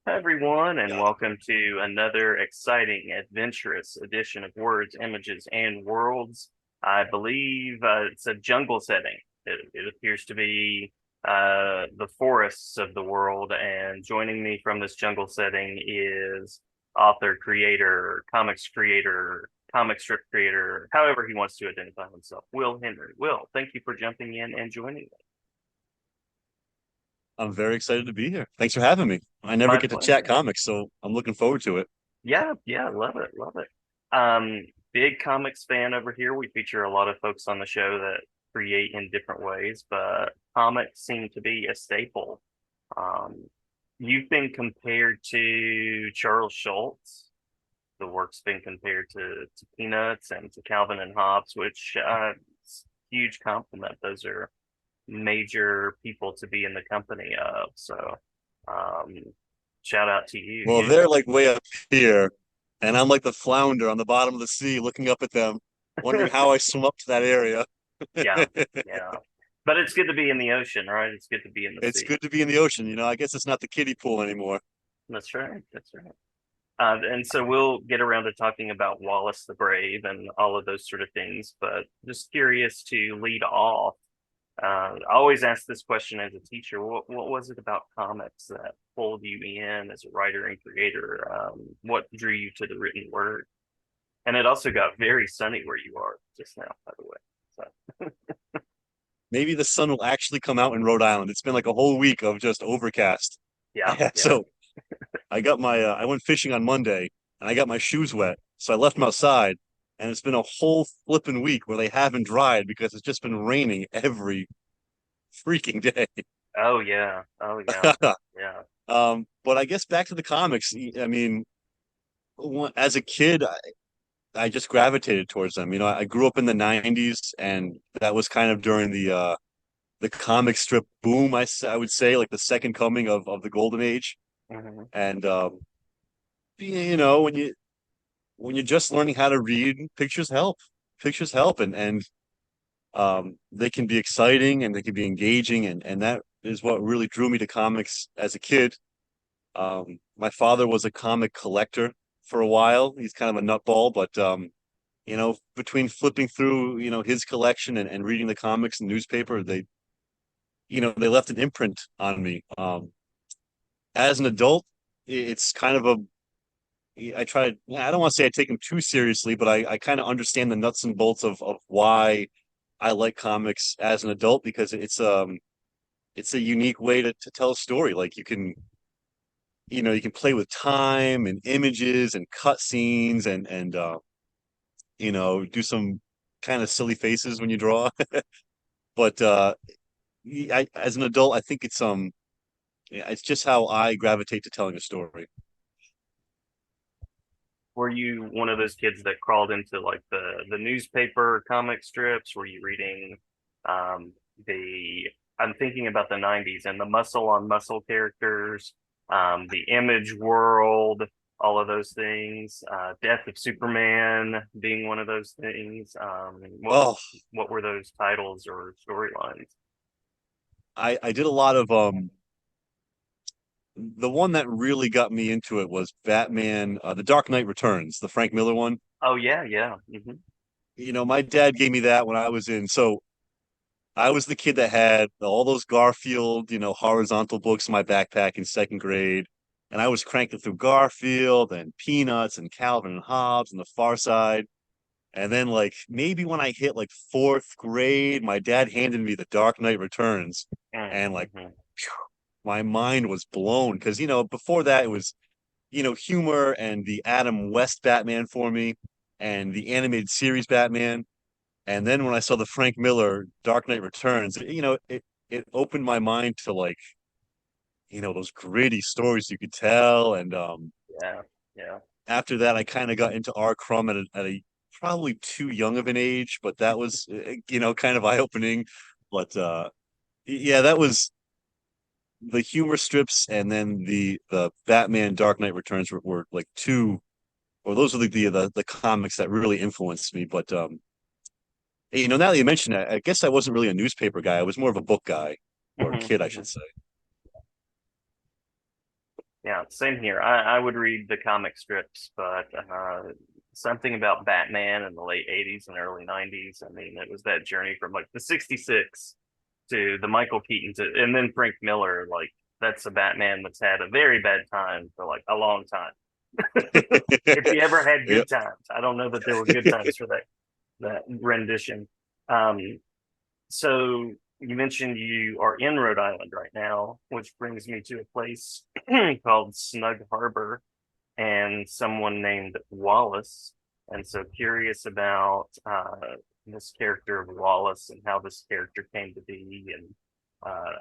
Hi, everyone, and Yeah. welcome to another exciting, adventurous edition of Words, Images, and Worlds. I believe it's a jungle setting. It appears to be the forests of the world, and joining me from this jungle setting is author, creator, comic strip creator, however he wants to identify himself, Will Henry. Will, thank you for jumping in and joining me. I'm very excited to be here. Thanks for having me. I never My get to chat pleasure. comics, so I'm looking forward to it. Yeah, yeah, love it, love it. Big comics fan over here. We feature a lot of folks on the show that create in different ways, but comics seem to be a staple. Um, you've been compared to Charles Schultz. The work's been compared to Peanuts and to Calvin and Hobbes, which is a huge compliment. Those are major people to be in the company of. So, um, shout out to you. Well, they're like way up here, and I'm like the flounder on the bottom of the sea looking up at them, wondering how I swim up to that area. Yeah, yeah. But it's good to be in the ocean, right? It's good to be in the It's sea. good to be in the ocean. I guess it's not the kiddie pool anymore. That's right. That's right. And so we'll get around to talking about Wallace the Brave and all of those sort of things. But just curious to lead off. I always ask this question as a teacher. What was it about comics that pulled you in as a writer and creator? What drew you to the written word? And it also got very sunny where you are just now, by the way. So Maybe the sun will actually come out in Rhode Island. It's been like a whole week of just overcast. yeah, yeah. So I went fishing on Monday and I got my shoes wet. So I left them outside and it's been a whole flipping week where they haven't dried because it's just been raining every freaking day. Oh yeah. Oh yeah. Yeah. But I guess back to the comics. I mean, as a kid, I just gravitated towards them. I grew up in the 90s and that was kind of during the comic strip boom, I would say, like the second coming of the golden age. Mhm. And you know, when you're just learning how to read, pictures help. Pictures help, and they can be exciting and they can be engaging, and that is what really drew me to comics as a kid. My father was a comic collector for a while. He's kind of a nutball, but between flipping through, his collection and reading the comics and newspaper, they left an imprint on me. As an adult, it's kind of a I don't want to say I take them too seriously, but I kind of understand the nuts and bolts of why I like comics as an adult because it's a unique way to tell a story. Like you can play with time and images and cut scenes and do some kind of silly faces when you draw. But as an adult, I think it's just how I gravitate to telling a story. Were you one of those kids that crawled into like the newspaper comic strips? Were you reading um the I'm thinking about the 90s and the muscle on muscle characters, the Image World, all of those things, Death of Superman being one of those things. Oh, What were those titles or storylines? I did a lot of the one that really got me into it was Batman, The Dark Knight Returns, the Frank Miller one. Oh yeah, yeah. My dad gave me that when I was in. So I was the kid that had all those Garfield, horizontal books in my backpack in second grade. And I was cranking through Garfield and Peanuts and Calvin and Hobbes and The Far Side. And then, like, maybe when I hit like fourth grade, my dad handed me The Dark Knight Returns. And like, Mm-hmm. my mind was blown because, before that, it was humor and the Adam West Batman for me and the animated series Batman. And then when I saw the Frank Miller Dark Knight Returns, it opened my mind to like, those gritty stories you could tell. And Yeah, yeah. after that, I kind of got into R. Crumb at a probably too young of an age, but that was, kind of eye-opening. But yeah, that was the humor strips, and then the Batman Dark Knight Returns were like two, or those are the comics that really influenced me. But now that you mention it, I guess I wasn't really a newspaper guy. I was more of a book guy, or a Hmm kid, I hmm should say. Yeah, same here. I would read the comic strips, but something about Batman in the late 80s and early 90s. I mean, it was that journey from like the 66 to the Michael Keaton to, and then Frank Miller. Like, that's a Batman that's had a very bad time for like a long time. If he ever had Yep. good times, I don't know that there were good times for that rendition. Um, so you mentioned you are in Rhode Island right now, which brings me to a place called Snug Harbor and someone named Wallace. And so curious about this character of Wallace and how this character came to be. And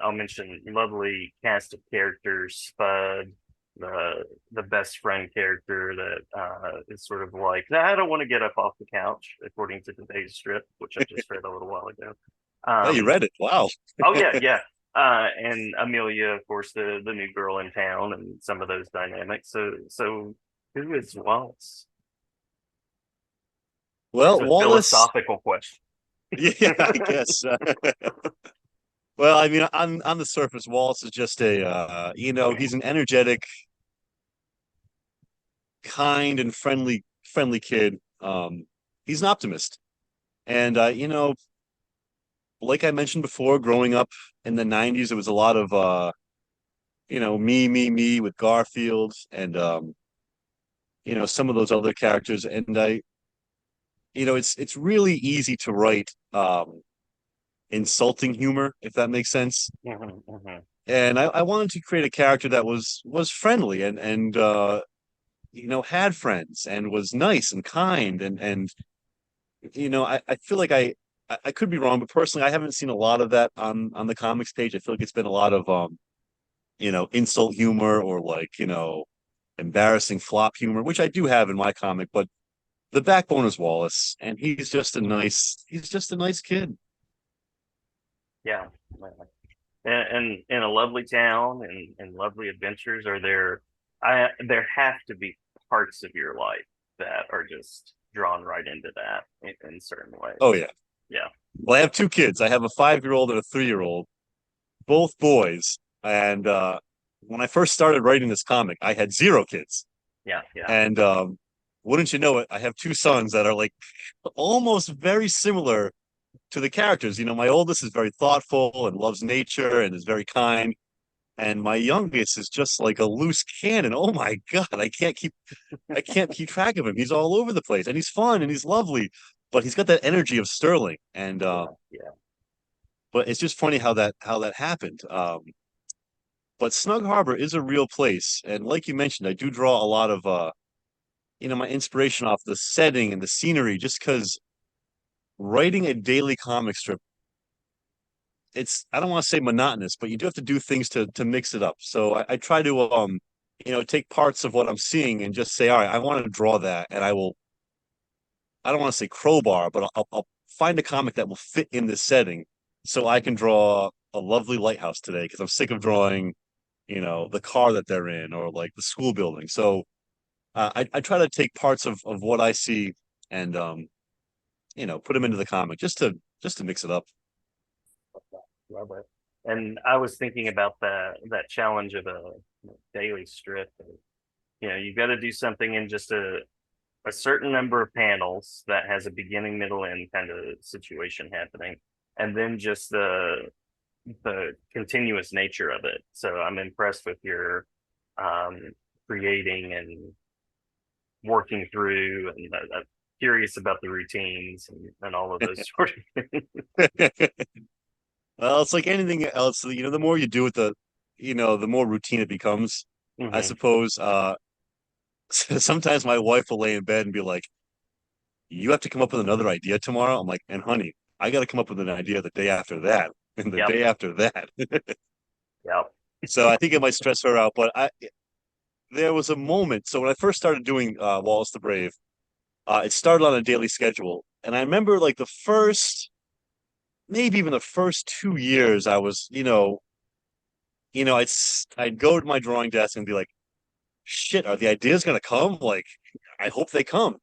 I'll mention lovely cast of characters, Spud, the best friend character that is sort of like, I don't want to get up off the couch, according to today's strip, which I just read a little while ago. Oh, you Um, read it. Wow. oh yeah, yeah. And Amelia, of course, the new girl in town, and some of those dynamics. So who is Wallace? It's Well, a Wallace, philosophical question. yeah, I guess. Well, I mean, on the surface, Wallace is just a he's an energetic, kind, and friendly kid. He's an optimist. And like I mentioned before, growing up in the 90s, it was a lot of me with Garfield and some of those other characters. And it's really easy to write insulting humor, if that makes sense. Mhm, mhm. And I wanted to create a character that was friendly and had friends and was nice and kind and I feel like I could be wrong, but personally I haven't seen a lot of that on the comics page. I feel like it's been a lot of insult humor or like, embarrassing flop humor, which I do have in my comic, but the backbone is Wallace, and he's just a nice kid. Yeah. And in a lovely town and lovely adventures, are there there have to be parts of your life that are just drawn right into that in certain Oh ways. yeah. Yeah, Well, I have two kids. I have a 5-year-old and a 3-year-old, both boys. And when I first started writing this comic, I had zero kids. yeah, yeah. And wouldn't you know it, I have two sons that are like almost very similar to the characters. My oldest is very thoughtful and loves nature and is very kind. And my youngest is just like a loose cannon. Oh my God, I can't keep track of him. He's all over the place and he's fun and he's lovely, but he's got that energy of Sterling. And Yeah, yeah. but it's just funny how that happened. But Snug Harbor is a real place, and like you mentioned, I do draw a lot of my inspiration off the setting and the scenery, just because writing a daily comic strip, it's I don't want to say monotonous, but you do have to do things to mix it up. So I try to take parts of what I'm seeing and just say, all right, I want to draw that, and I don't want to say crowbar, but I'll find a comic that will fit in this setting, so I can draw a lovely lighthouse today because I'm sick of drawing the car that they're in or like the school building. So I try to take parts of what I see and put them into the comic just to mix it up. Love it. And I was thinking about that challenge of a daily strip. You got to do something in just a certain number of panels that has a beginning, middle, end kind of situation happening, and then just the continuous nature of it. So I'm impressed with your um, creating and working through, and I'm curious about the routines and all of those sort of things. Well, it's like anything else. The more you do it, the more routine it becomes. I Hmm. suppose. Sometimes my wife will lay in bed and be like, "You have to come up with another idea tomorrow." I'm like, "And honey, I got to come up with an idea the day after that, and the Yep, day after that." yep. So I think it might stress her out. But there was a moment. So when I first started doing Wallace the Brave, it started on a daily schedule, and I remember like maybe even the first 2 years, I was, I'd go to my drawing desk and be like, "Shit, are the ideas gonna come? Like, I hope they come."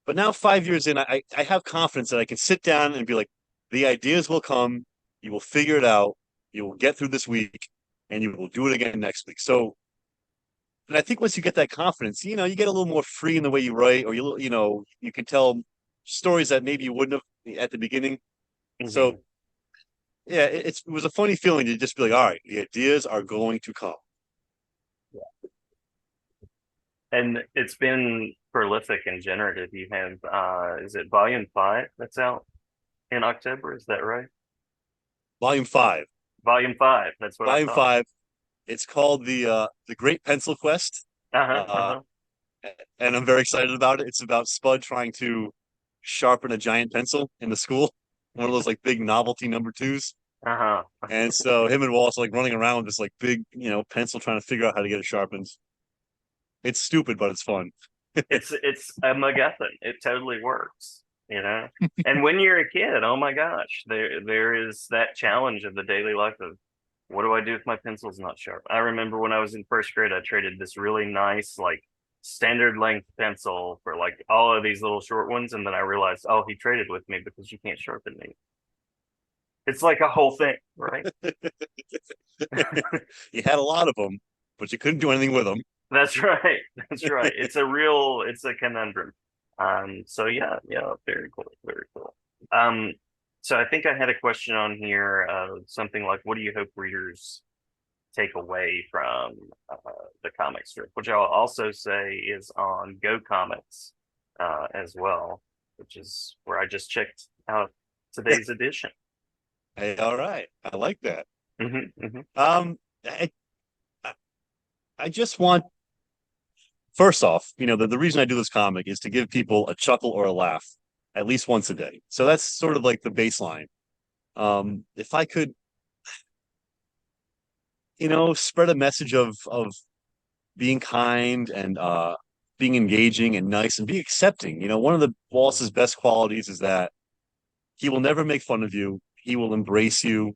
But now 5 years in, I have confidence that I can sit down and be like, "The ideas will come. You will figure it out. You will get through this week, and you will do it again next week." So And I think once you get that confidence, you get a little more free in the way you write, or you can tell stories that maybe you wouldn't have at the beginning. So Hmm. yeah, it was a funny feeling to just be like, all right, the ideas are going to come. And it's been prolific and generative. You have, is it volume five that's out in October? Is that right? Volume five. Volume five. That's what I Volume thought. five. It's called the Great Pencil Quest. Uh-huh. Uh Uh-huh. and I'm very excited about it. It's about Spud trying to sharpen a giant pencil in the school, one of those like big novelty number twos. Uh-huh. And so him and Wallace are like running around with this like big, pencil trying to figure out how to get it sharpened. It's stupid, but it's fun. It's a MacGuffin. It totally works, you know. And when you're a kid, oh my gosh, there is that challenge of the daily life of what do I do if my pencil's not sharp? I remember when I was in first grade, I traded this really nice like standard length pencil for like all of these little short ones, and then I realized, oh, he traded with me because you can't sharpen me. It's like a whole thing, right? You had a lot of them, but you couldn't do anything with them. That's right. That's right. It's a conundrum. So yeah, yeah, very cool, very cool. Um, so I think I had a question on here, something like, what do you hope readers take away from uh, the comic strip, which I'll also say is on Go Comics as well, which is where I just checked out today's edition. Hey, all right. I like that. Hmm. Hmm. Um, I, I just want, first off, the reason I do this comic is to give people a chuckle or a laugh at least once a day. So that's sort of like the baseline. If I could, spread a message of being kind and being engaging and nice and be accepting. One of the Wallace's best qualities is that he will never make fun of you. He will embrace you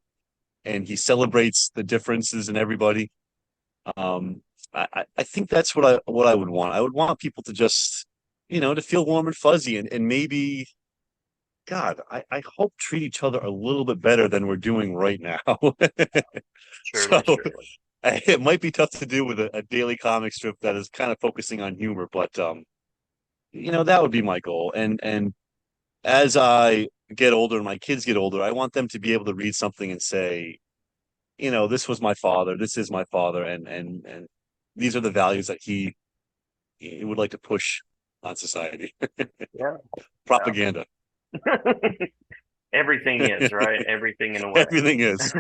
and he celebrates the differences in everybody. I think that's what I would want. I would want people to just, to feel warm and fuzzy and maybe, God, I hope treat each other a little bit better than we're doing right now. So Surely, surely. it might be tough to do with a daily comic strip that is kind of focusing on humor, but that would be my goal. And as I get older and my kids get older, I want them to be able to read something and say, this was my father, this is my father, and these are the values that he would like to push on society. Yeah, Propaganda. yeah. Everything is, right? Everything in a way. Everything is.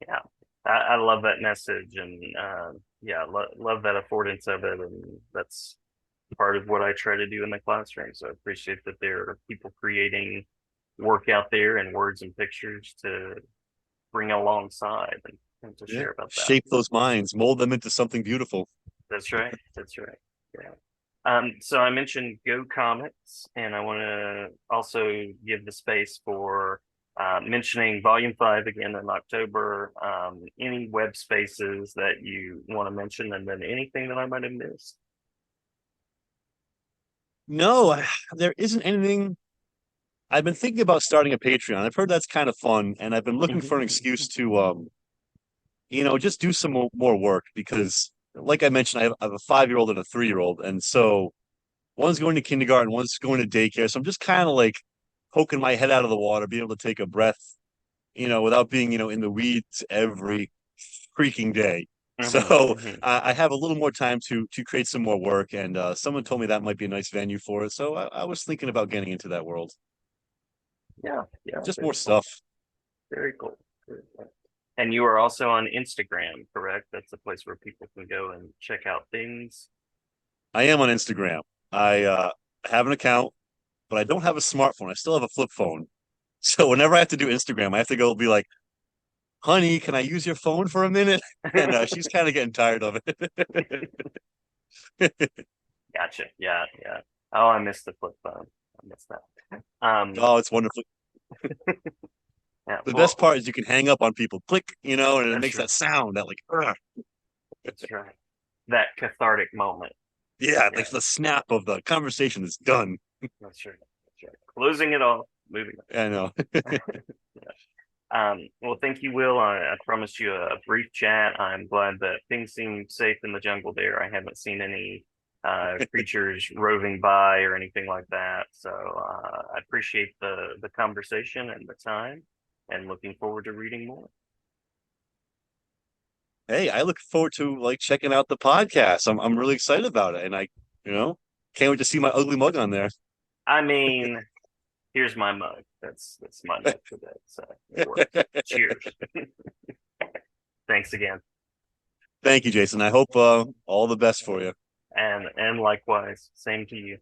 Yeah, I love that message, and yeah, love that affordance of it, and that's part of what I try to do in the classroom. So I appreciate that there are people creating work out there and words and pictures to bring alongside and to Yeah. share about that. Shape those minds, mold them into something beautiful. That's right. That's right. Yeah. So I mentioned Go Comics, and I want to also give the space for mentioning Volume 5 again in October. Any web spaces that you want to mention, and then anything that I might have missed. No, there isn't anything. I've been thinking about starting a Patreon. I've heard that's kind of fun, and I've been looking Mhm. for an excuse to just do some more work because, like I mentioned, I have a 5-year-old and a 3-year-old, and so one's going to kindergarten, one's going to daycare. So I'm just kind of like poking my head out of the water, being able to take a breath, without being, in the weeds every freaking day. Mhm. So Mhm. I have a little more time to create some more work, and someone told me that might be a nice venue for it. So I was thinking about getting into that world. Yeah, yeah, Just more very cool. stuff. Very cool. Very cool. And you are also on Instagram, correct? That's the place where people can go and check out things. I am on Instagram. I have an account, but I don't have a smartphone. I still have a flip phone. So whenever I have to do Instagram, I have to go be like, honey, can I use your phone for a minute? And she's kind of getting tired of it. Gotcha. Yeah, yeah. Oh, I missed the flip phone. I missed that. Oh, it's wonderful. Yeah. The best Well, part is you can hang up on people, click, and it that's makes true. that sound that like, ugh. That's right. That cathartic moment. Yeah, Yeah, like the snap of the conversation is done. that's true. That's right. Closing it off, moving I know. on. Yeah. Well, thank you, Will. I promised you a brief chat. I'm glad that things seem safe in the jungle there. I haven't seen any creatures roving by or anything like that. So I appreciate the conversation and the time, and looking forward to reading more. Hey, I look forward to like checking out the podcast. I'm really excited about it, and you know, can't wait to see my ugly mug on there. I mean, here's my mug. That's my mug today. So it works. Cheers. Thanks again. Thank you, Jason. I hope all the best for you. And likewise, same to you.